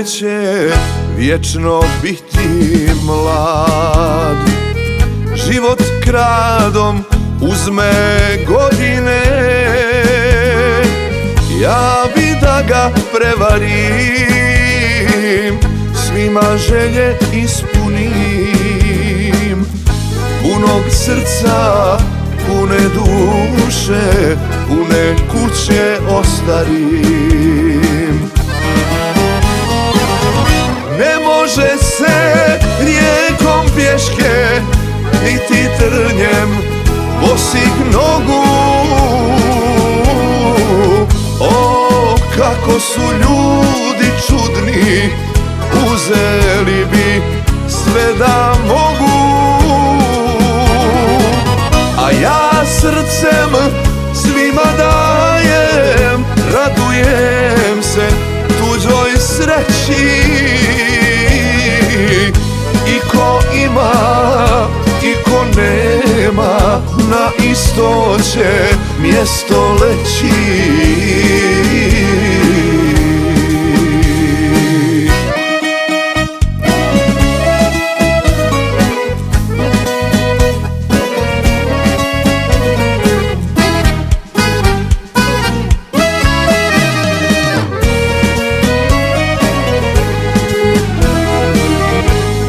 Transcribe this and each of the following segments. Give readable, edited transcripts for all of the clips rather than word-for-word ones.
neće vječno biti mlad. Život kradom uzme godine, ja bi da ga prevarim, svima želje ispunim. Punog srca, pune duše, pune kuće ostarim. Ne može se rijekom pješke, niti trnjem bosih nogu. O, kako su ljudi čudni, uzeli bi sve da mogu. A ja srcem svima dajem, radujem se tuđoj sreći. I ko ima i ko nema, na isto će mjesto leći.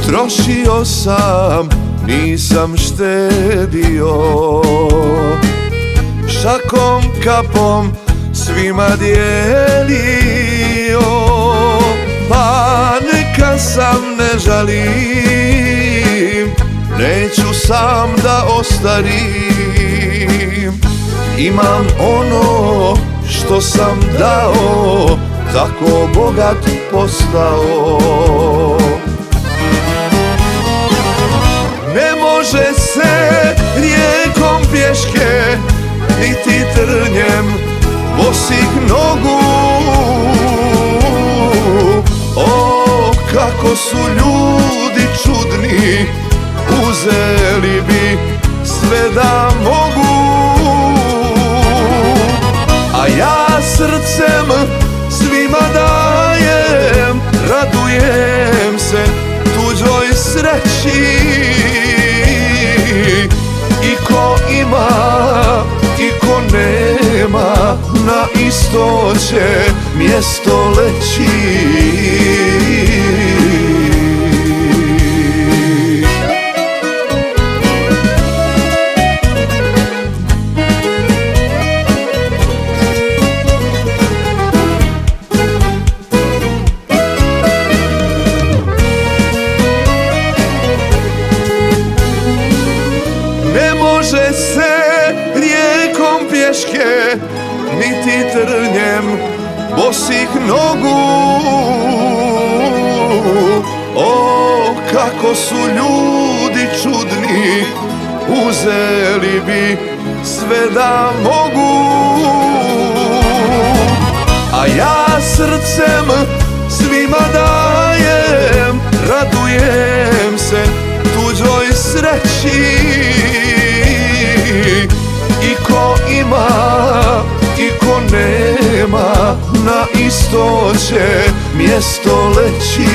Trošio sam, nisam štedio, šakom kapom svima dijelio. Pa neka sam ne žalim, neću sam da ostarim. Imam ono što sam dao, tako bogat postao. Ne može se rijekom pješke, niti trnjem bosih nogu. O, kako su ljudi čudni, uzeli bi sve da mogu. A ja srcem svima dajem, radujem se tuđoj sreći. I ko ima i ko nema, na isto će mjesto leći. Ne može se rijekom pješke, niti trnjem bosih nogu. O, kako su ljudi čudni, uzeli bi sve da mogu. A ja srcem svima dajem, radujem se tuđoj sreći. I ko ima i ko nema, na isto će mjesto leći.